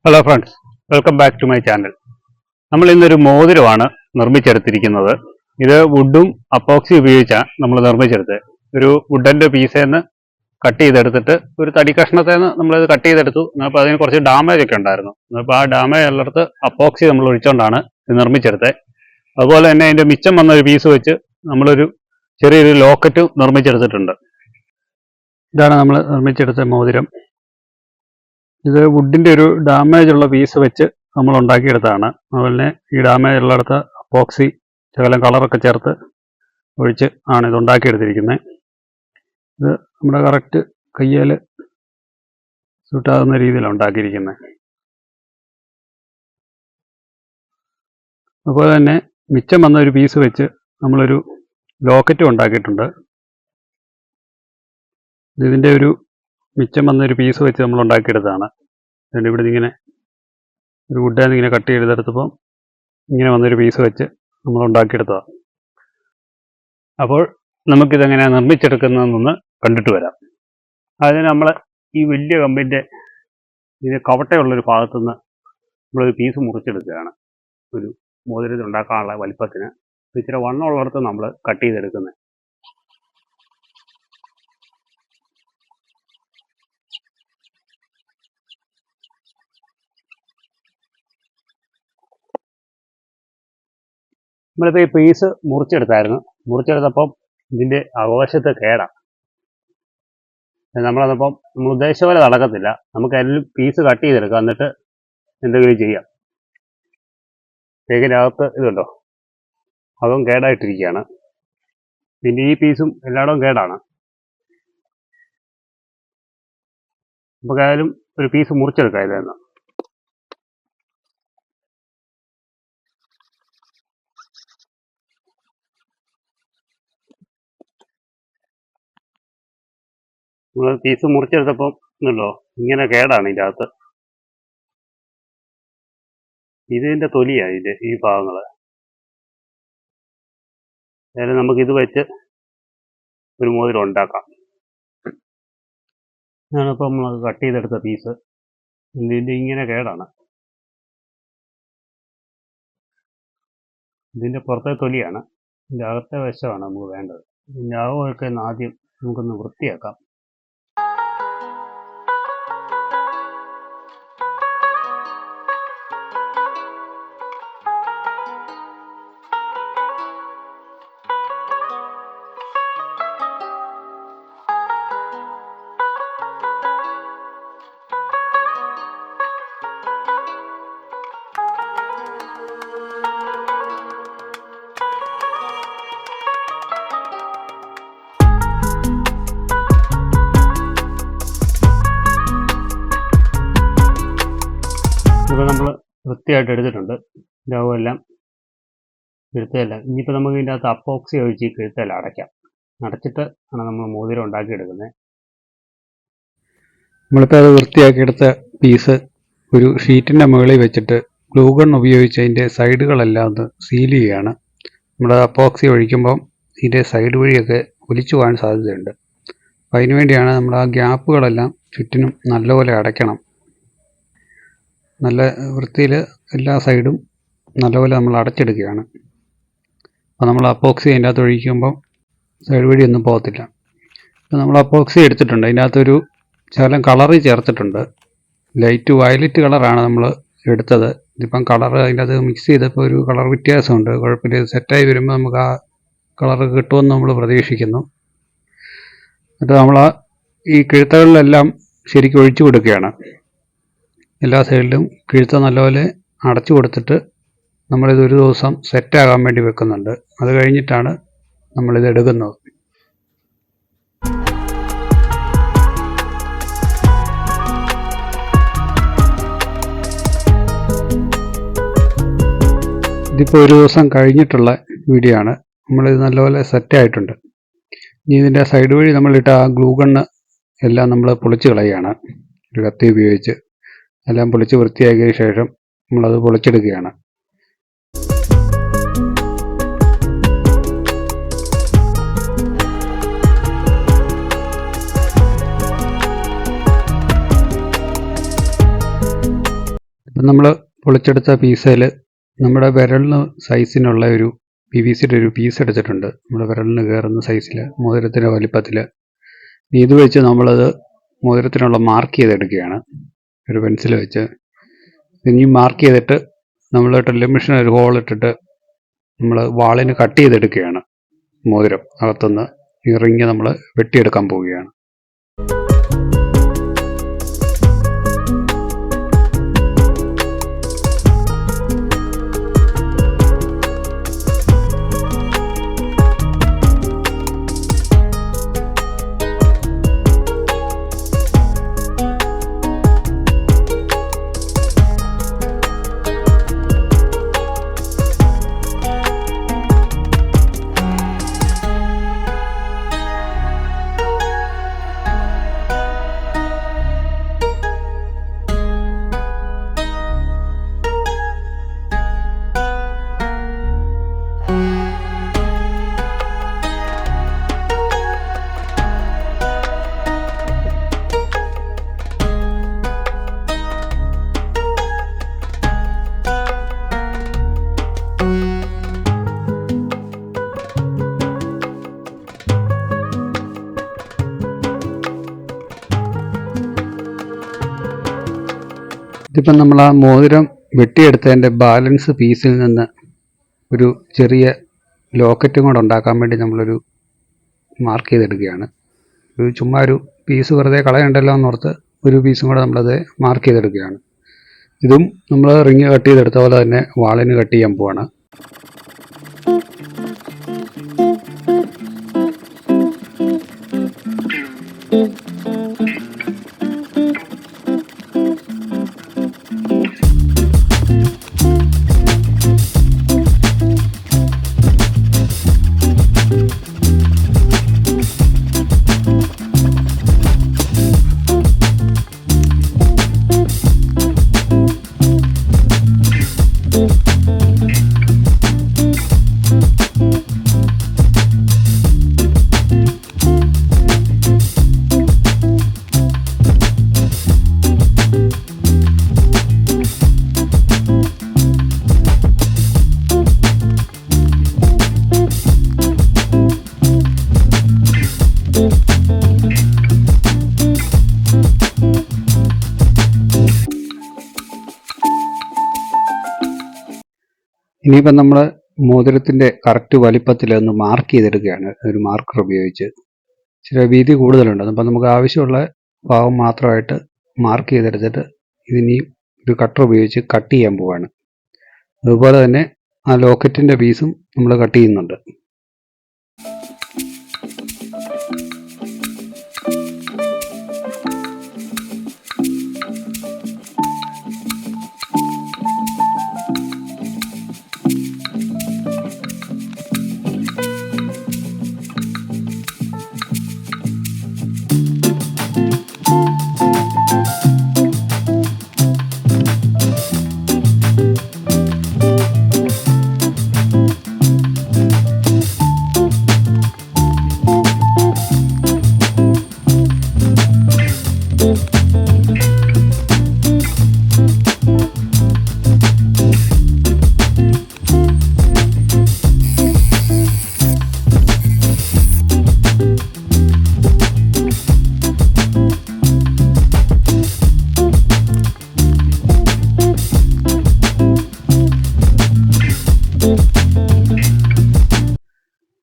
Hello friends, welcome back to my channel. നമ്മൾ ഇന്നൊരു മോതിരമാണ് നിർമ്മിച്ചെടുത്തിരിക്കുന്നത്. ഇത് വുഡും അപ്പോക്സി ഉപയോഗിച്ചാണ് നമ്മൾ നിർമ്മിച്ചെടുത്തത്. ഒരു വുഡൻ്റെ പീസിൽ നിന്ന് കട്ട് ചെയ്തെടുത്തിട്ട് ഒരു തടി കഷ്ണത്തിൽ നിന്ന് നമ്മളിത് കട്ട് ചെയ്തെടുത്തു. അപ്പോൾ അതിന് കുറച്ച് ഡാമേജ് ഒക്കെ ഉണ്ടായിരുന്നു. അപ്പോൾ ആ ഡാമേജ് ഉള്ളിടത്ത് അപ്പോക്സി നമ്മൾ ഒഴിച്ചുകൊണ്ടാണ് ഇത് നിർമ്മിച്ചെടുത്തത്. അതുപോലെ തന്നെ അതിൻ്റെ മിച്ചം വന്ന ഒരു പീസ് വെച്ച് നമ്മളൊരു ചെറിയൊരു ലോക്കറ്റ് നിർമ്മിച്ചെടുത്തിട്ടുണ്ട്. ഇതാണ് നമ്മൾ നിർമ്മിച്ചെടുത്ത മോതിരം. ഇത് വുഡിൻ്റെ ഒരു ഡാമേജ് ഉള്ള പീസ് വെച്ച് നമ്മൾ ഉണ്ടാക്കിയെടുത്തതാണ്. അതുപോലെ ഈ ഡാമേജ് ഉള്ളിടത്ത് അപ്പോക്സി ശകലം കളറൊക്കെ ചേർത്ത് ഒഴിച്ച് ആണ് ഇത് ഉണ്ടാക്കിയെടുത്തിരിക്കുന്നത്. ഇത് നമ്മുടെ കറക്റ്റ് കയ്യിൽ സൂട്ടാകുന്ന രീതിയിലാണ് ഉണ്ടാക്കിയിരിക്കുന്നത്. അതുപോലെ തന്നെ മിച്ചം വന്ന ഒരു പീസ് വെച്ച് നമ്മളൊരു ലോക്കറ്റും ഉണ്ടാക്കിയിട്ടുണ്ട്. ഇതിൻ്റെ ഒരു മിച്ചം വന്നൊരു പീസ് വെച്ച് നമ്മൾ ഉണ്ടാക്കിയെടുത്തതാണ്. അതുകൊണ്ട് ഇവിടെ ഇങ്ങനെ ഒരു വുഡാന്ന് ഇങ്ങനെ കട്ട് ചെയ്തെടുത്തപ്പോൾ ഇങ്ങനെ വന്നൊരു പീസ് വെച്ച് നമ്മൾ ഉണ്ടാക്കിയെടുത്തതാണ്. അപ്പോൾ നമുക്കിതെങ്ങനെയാണ് നിർമ്മിച്ചെടുക്കുന്നതെന്നൊന്ന് കണ്ടിട്ട് വരാം. അതിന് നമ്മൾ ഈ വലിയ കമ്പിൻ്റെ ഇത് കവട്ടയുള്ളൊരു ഭാഗത്തുനിന്ന് നമ്മളൊരു പീസ് മുറിച്ചെടുക്കുകയാണ്. ഒരു മോതിരത്തിൽ ഉണ്ടാക്കാനുള്ള വലിപ്പത്തിന് ഇച്ചിരി വണ്ണമുള്ളിടത്ത് നമ്മൾ കട്ട് ചെയ്തെടുക്കുന്നത്. നമ്മളിപ്പോൾ ഈ പീസ് മുറിച്ചെടുത്തപ്പം ഇതിൻ്റെ അവകാശത്ത് കേടാണ്. നമ്മളതപ്പം നമ്മൾ ഉദ്ദേശിച്ച പോലെ നടക്കത്തില്ല. നമുക്ക് അതിൽ പീസ് കട്ട് ചെയ്തെടുക്കാം, എന്നിട്ട് എന്തെങ്കിലും ചെയ്യാം. കേക്കിനകത്ത് ഇതുണ്ടോ, അതും കേടായിട്ടിരിക്കുകയാണ്. പിന്നെ ഈ പീസും എല്ലായിടവും കേടാണ്. നമുക്കായാലും ഒരു പീസ് മുറിച്ചെടുക്കാം ഇതിൽ നിന്ന്. നമ്മൾ പീസ് മുറിച്ചെടുത്തപ്പം ഇന്നല്ലോ ഇങ്ങനെ കേടാണ് ഇതിൻ്റെ അകത്ത്. ഇതിൻ്റെ തൊലിയാണ് ഇതിൻ്റെ ഈ ഭാഗങ്ങൾ. അതായത് നമുക്കിത് വെച്ച് ഒരു മോതിരം ഉണ്ടാക്കാം. ഞാനിപ്പോൾ നമ്മൾ കട്ട് ചെയ്തെടുത്ത പീസ് ഇതിൻ്റെ ഇങ്ങനെ കേടാണ്. ഇതിൻ്റെ പുറത്തെ തൊലിയാണ്, ഇതിൻ്റെ അകത്തെ വശമാണ് നമുക്ക് വേണ്ടത്. ഇതിൻ്റെ അകമൊക്കെ ആദ്യം നമുക്കൊന്ന് വൃത്തിയാക്കാം. ഇപ്പോൾ നമ്മൾ വൃത്തിയായിട്ട് എടുത്തിട്ടുണ്ട്. ഇതാവുമെല്ലാം കഴുത്തെല്ലാം. ഇനിയിപ്പോൾ നമുക്ക് ഇതിൻ്റെ അകത്ത് അപ്പോക്സി ഒഴിച്ച് കഴുത്തെല്ലാം അടയ്ക്കാം. അടച്ചിട്ട് ആണ് നമ്മൾ മോതിരം ഉണ്ടാക്കിയെടുക്കുന്നത്. നമ്മളിപ്പോൾ അത് വൃത്തിയാക്കിയെടുത്ത പീസ് ഒരു ഷീറ്റിൻ്റെ മുകളിൽ വെച്ചിട്ട് ഗ്ലൂ ഗൺ ഉപയോഗിച്ച് അതിൻ്റെ സൈഡുകളെല്ലാം ഒന്ന് സീൽ ചെയ്യുകയാണ്. നമ്മൾ അപ്പോക്സി ഒഴിക്കുമ്പം ഇതിൻ്റെ സൈഡ് വഴിയൊക്കെ ഒലിച്ചു പോകാൻ സാധ്യതയുണ്ട്. അപ്പോൾ അതിനു വേണ്ടിയാണ് നമ്മൾ ആ ഗ്യാപ്പുകളെല്ലാം ചുറ്റിനും നല്ലപോലെ അടയ്ക്കണം. നല്ല വൃത്തിയിൽ എല്ലാ സൈഡും നല്ലപോലെ നമ്മൾ അടച്ചെടുക്കുകയാണ്. അപ്പോൾ നമ്മൾ അപ്പോക്സി അതിൻ്റെ അകത്ത് ഒഴിക്കുമ്പം സൈഡ് വഴിയൊന്നും പോകത്തില്ല. അപ്പോൾ നമ്മൾ അപ്പോക്സി എടുത്തിട്ടുണ്ട്. അതിൻ്റെ അകത്തൊരു ശകലം കളറ് ചേർത്തിട്ടുണ്ട്. ലൈറ്റ് വയലറ്റ് കളറാണ് നമ്മൾ എടുത്തത്. ഇതിപ്പം കളർ അതിൻ്റെ അത് മിക്സ് ചെയ്തപ്പോൾ ഒരു കളർ വ്യത്യാസമുണ്ട്. കുഴപ്പമില്ല, സെറ്റായി വരുമ്പോൾ നമുക്ക് ആ കളറ് കിട്ടുമെന്ന് നമ്മൾ പ്രതീക്ഷിക്കുന്നു. എന്നിട്ട് നമ്മൾ ഈ കിഴുത്തകളിലെല്ലാം ശരിക്കും ഒഴിച്ചു കൊടുക്കുകയാണ്. എല്ലാ സൈഡിലും കിഴുത്ത നല്ലപോലെ അടച്ചു കൊടുത്തിട്ട് നമ്മളിത് ഒരു ദിവസം സെറ്റാകാൻ വേണ്ടി വെക്കുന്നുണ്ട്. അത് കഴിഞ്ഞിട്ടാണ് നമ്മളിത് എടുക്കുന്നത്. ഇതിപ്പോൾ ഒരു ദിവസം കഴിഞ്ഞിട്ടുള്ള വീഡിയോ ആണ്. നമ്മളിത് നല്ലപോലെ സെറ്റായിട്ടുണ്ട്. ഇനി ഇതിൻ്റെ സൈഡ് വഴി നമ്മളിട്ട ആ ഗ്ലൂ ഗണ്ണ് എല്ലാം നമ്മൾ പൊളിച്ച് കളയുകയാണ്. ഒരു കത്തി ഉപയോഗിച്ച് എല്ലാം പൊളിച്ച് വൃത്തിയാക്കിയ ശേഷം നമ്മളത് പൊളിച്ചെടുക്കുകയാണ്. നമ്മൾ പൊളിച്ചെടുത്ത പീസയിൽ നമ്മുടെ വിരലിന് സൈസിനുള്ള ഒരു PVCയുടെ ഒരു പീസ് എടുത്തിട്ടുണ്ട്. നമ്മുടെ വിരലിന് കയറുന്ന സൈസിൽ, മോതിരത്തിൻ്റെ വലിപ്പത്തിൽ. ഇത് വെച്ച് നമ്മളത് മോതിരത്തിനുള്ള മാർക്ക് ചെയ്തെടുക്കുകയാണ് ഒരു പെൻസിൽ വെച്ച്. ഇനി മാർക്ക് ചെയ്തിട്ട് നമ്മൾ ഡ്രില്ലിംഗ് മെഷീൻ ഒരു ഹോൾ ഇട്ടിട്ട് നമ്മൾ വാളിന് കട്ട് ചെയ്തെടുക്കുകയാണ്. മോതിരം അകത്തുനിന്ന് ഈ റിങ് നമ്മൾ വെട്ടിയെടുക്കാൻ പോവുകയാണ്. ഇതിപ്പം നമ്മൾ ആ മോതിരം വെട്ടിയെടുത്തതിൻ്റെ ബാലൻസ് പീസിൽ നിന്ന് ഒരു ചെറിയ ലോക്കറ്റും കൂടെ ഉണ്ടാക്കാൻ വേണ്ടി നമ്മളൊരു മാർക്ക് ചെയ്തെടുക്കുകയാണ്. ഒരു ചുമ്മാ ഒരു പീസ് വെറുതെ കളയണ്ടല്ലോ എന്നോർത്ത് ഒരു പീസും കൂടെ നമ്മളത് മാർക്ക് ചെയ്തെടുക്കുകയാണ്. ഇതും നമ്മൾ റിങ് കട്ട് ചെയ്തെടുത്ത പോലെ തന്നെ വാളിന് കട്ട് ചെയ്യാൻ പോവാണ്. ഇനിയിപ്പം നമ്മൾ മോതിരത്തിൻ്റെ കറക്റ്റ് വലിപ്പത്തിൽ ഒന്ന് മാർക്ക് ചെയ്തെടുക്കുകയാണ് ഒരു മാർക്കർ ഉപയോഗിച്ച്. ഇച്ചിരി വീതി കൂടുതലുണ്ട്, അപ്പം നമുക്ക് ആവശ്യമുള്ള ഭാഗം മാത്രമായിട്ട് മാർക്ക് ചെയ്തെടുത്തിട്ട് ഇതിനി ഒരു കട്ടർ ഉപയോഗിച്ച് കട്ട് ചെയ്യാൻ പോവാണ്. അതുപോലെ തന്നെ ആ ലോക്കറ്റിൻ്റെ പീസും നമ്മൾ കട്ട് ചെയ്യുന്നുണ്ട്.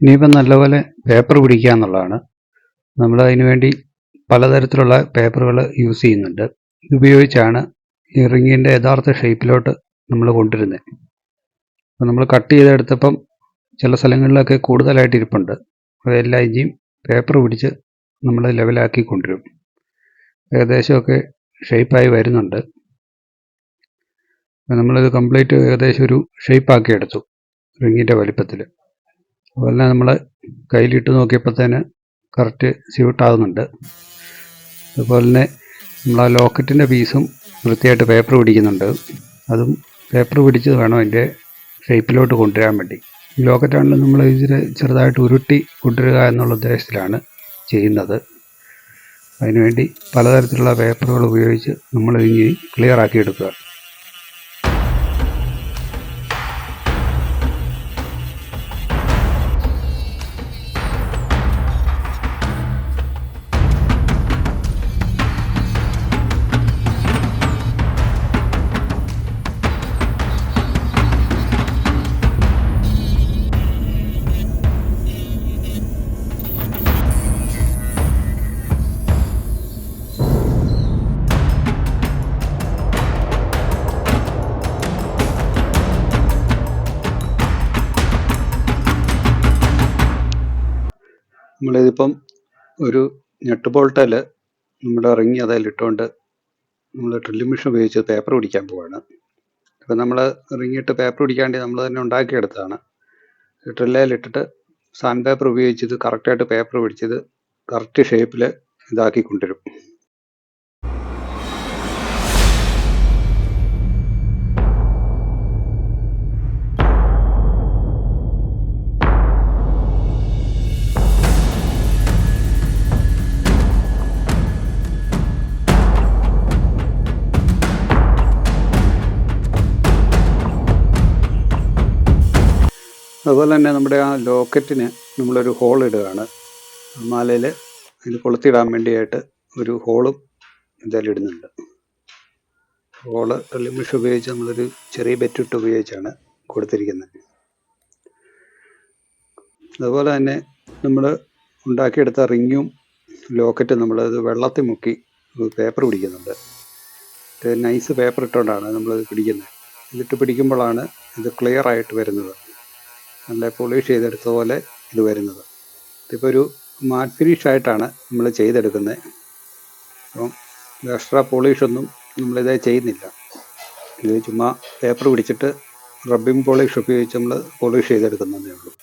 ഇനിയിപ്പം നല്ലപോലെ പേപ്പർ പിടിക്കുക എന്നുള്ളതാണ്. നമ്മൾ അതിനു വേണ്ടി പലതരത്തിലുള്ള പേപ്പറുകൾ യൂസ് ചെയ്യുന്നുണ്ട്. ഇതുപയോഗിച്ചാണ് ഈ റിങ്ങിൻ്റെ യഥാർത്ഥ ഷേപ്പിലോട്ട് നമ്മൾ കൊണ്ടുവരുന്നത്. അപ്പം നമ്മൾ കട്ട് ചെയ്തെടുത്തപ്പം ചില സ്ഥലങ്ങളിലൊക്കെ കൂടുതലായിട്ട് ഇരിപ്പുണ്ട്. അതെല്ലാം ഇഞ്ചിയും പേപ്പർ പിടിച്ച് നമ്മൾ ലെവലാക്കി കൊണ്ടുവരും. ഏകദേശമൊക്കെ ഷേപ്പായി വരുന്നുണ്ട്. നമ്മളിത് കംപ്ലീറ്റ് ഏകദേശം ഒരു ഷേപ്പാക്കി എടുത്തു റിങ്ങിൻ്റെ വലിപ്പത്തിൽ. അതുപോലെ തന്നെ നമ്മൾ കയ്യിലിട്ട് നോക്കിയപ്പോഴത്തേന് കറക്റ്റ് സ്യൂട്ടാകുന്നുണ്ട്. അതുപോലെ തന്നെ നമ്മൾ ആ ലോക്കറ്റിൻ്റെ പീസും വൃത്തിയായിട്ട് പേപ്പർ പിടിക്കുന്നുണ്ട്. അതും പേപ്പർ പിടിച്ച് വേണം അതിൻ്റെ ഷേപ്പിലോട്ട് കൊണ്ടുവരാൻ വേണ്ടി. ലോക്കറ്റാണെങ്കിലും നമ്മൾ ഇതിന് ചെറുതായിട്ട് ഉരുട്ടി കൊണ്ടുവരിക എന്നുള്ള ഉദ്ദേശത്തിലാണ് ചെയ്യുന്നത്. അതിനുവേണ്ടി പലതരത്തിലുള്ള പേപ്പറുകൾ ഉപയോഗിച്ച് നമ്മൾ ഇനി ക്ലിയർ ആക്കി എടുക്കുക. നമ്മളിതിപ്പം ഒരു ഞെട്ട് ബോൾട്ടിൽ നമ്മുടെ റിങ് അതിലിട്ടുകൊണ്ട് നമ്മൾ ഡ്രില്ലിംഗ് മെഷീൻ ഉപയോഗിച്ച് പേപ്പർ പിടിക്കാൻ പോവാണ്. അപ്പം നമ്മൾ റിങ്ങിട്ട് പേപ്പർ പിടിക്കാണ്ട് നമ്മൾ തന്നെ ഉണ്ടാക്കിയെടുത്തതാണ്. ഡ്രില്ലയിലിട്ടിട്ട് സാൻഡ് പേപ്പർ ഉപയോഗിച്ചത് കറക്റ്റായിട്ട് പേപ്പർ പിടിച്ചത് കറക്റ്റ് ഷേപ്പിൽ ഇതാക്കി കൊണ്ടുവരും. അതുപോലെ തന്നെ നമ്മുടെ ആ ലോക്കറ്റിന് നമ്മളൊരു ഹോൾ ഇടുകയാണ്. മാലയിൽ അതിൽ കൊളുത്തിടാൻ വേണ്ടിയായിട്ട് ഒരു ഹോളും എന്തായാലും ഇടുന്നുണ്ട്. ഹോള് ഡ്രില്ലിംഗ് മെഷീൻ ഉപയോഗിച്ച് നമ്മളൊരു ചെറിയ ബെറ്റിട്ട് ഉപയോഗിച്ചാണ് കൊടുത്തിരിക്കുന്നത്. അതുപോലെ തന്നെ നമ്മൾ ഉണ്ടാക്കിയെടുത്ത റിങ്ങും ലോക്കറ്റും നമ്മളത് വെള്ളത്തിൽ മുക്കി പേപ്പർ പിടിക്കുന്നുണ്ട്. ഇത് നൈസ് പേപ്പർ ഇട്ടുകൊണ്ടാണ് നമ്മളത് പിടിക്കുന്നത്. ഇതിട്ട് പിടിക്കുമ്പോഴാണ് ഇത് ക്ലിയർ ആയിട്ട് വരുന്നത്. നല്ല പോളിഷ് ചെയ്തെടുത്ത പോലെ ഇത് വരുന്നത്. ഇതിപ്പോൾ ഒരു മാറ്റ് ഫിനിഷ് ആയിട്ടാണ് നമ്മൾ ചെയ്തെടുക്കുന്നത്. അപ്പം എക്സ്ട്രാ പോളിഷൊന്നും നമ്മളിത് ചെയ്യുന്നില്ല. ഇത് ചുമ്മാ പേപ്പർ പിടിച്ചിട്ട് റബ്ബിംഗ് പോളിഷ് ഉപയോഗിച്ച് നമ്മൾ പോളിഷ് ചെയ്തെടുക്കുന്നതേ ഉള്ളൂ.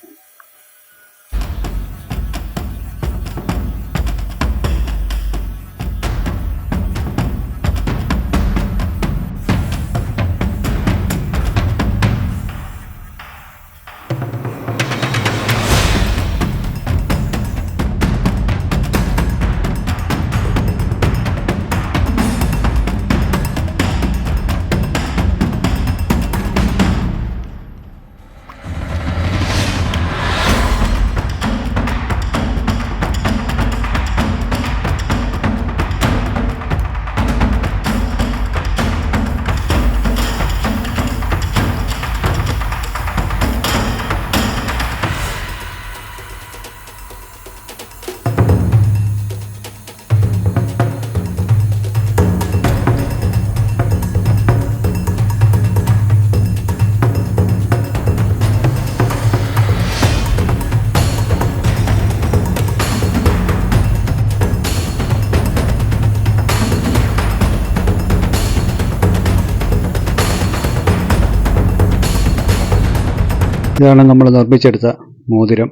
ഇതാണ് നമ്മൾ നിർമ്മിച്ചെടുത്ത മോതിരം.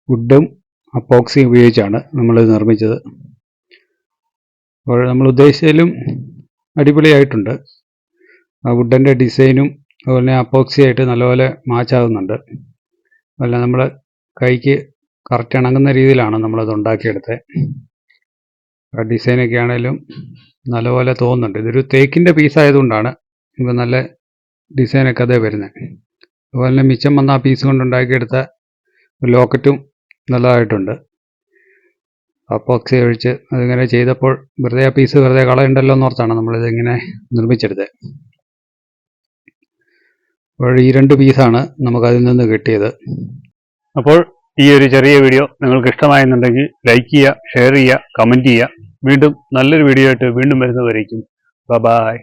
വുഡും അപ്പോക്സിയും ഉപയോഗിച്ചാണ് നമ്മളിത് നിർമ്മിച്ചത്. അപ്പോൾ നമ്മൾ ഉദ്ദേശിച്ചതിലും അടിപൊളിയായിട്ടുണ്ട്. ആ വുഡിൻ്റെ ഡിസൈനും അതുപോലെ തന്നെ അപ്പോക്സി ആയിട്ട് നല്ലപോലെ മാച്ചാകുന്നുണ്ട്. അതുപോലെ നമ്മൾ കൈക്ക് കറക്റ്റ് ഇണങ്ങുന്ന രീതിയിലാണ് നമ്മളത് ഉണ്ടാക്കിയെടുത്തത്. ആ ഡിസൈനൊക്കെ ആണെങ്കിലും നല്ലപോലെ തോന്നുന്നുണ്ട്. ഇതൊരു തേക്കിൻ്റെ പീസായതുകൊണ്ടാണ് ഇപ്പോൾ നല്ല ഡിസൈനൊക്കെ അതേ വരുന്നത്. അതുപോലെ തന്നെ മിച്ചം വന്ന ആ പീസ് കൊണ്ട് ഉണ്ടാക്കിയെടുത്ത ലോക്കറ്റും നല്ലതായിട്ടുണ്ട്. അപ്പോക്സി ഒഴിച്ച് അതിങ്ങനെ ചെയ്തപ്പോൾ വെറുതെ ആ പീസ് വെറുതെ കളയണ്ടല്ലോ എന്നോർത്താണ് നമ്മളിതിങ്ങനെ നിർമ്മിച്ചെടുത്തത്. അപ്പോൾ ഈ 2 പീസാണ് നമുക്കതിൽ നിന്ന് കിട്ടിയത്. അപ്പോൾ ഈ ഒരു ചെറിയ വീഡിയോ നിങ്ങൾക്ക് ഇഷ്ടമായെന്നുണ്ടെങ്കിൽ ലൈക്ക് ചെയ്യുക, ഷെയർ ചെയ്യുക, കമൻറ്റ് ചെയ്യുക. വീണ്ടും നല്ലൊരു വീഡിയോ ആയിട്ട് വീണ്ടും വരുന്നവരേക്കും ബൈ.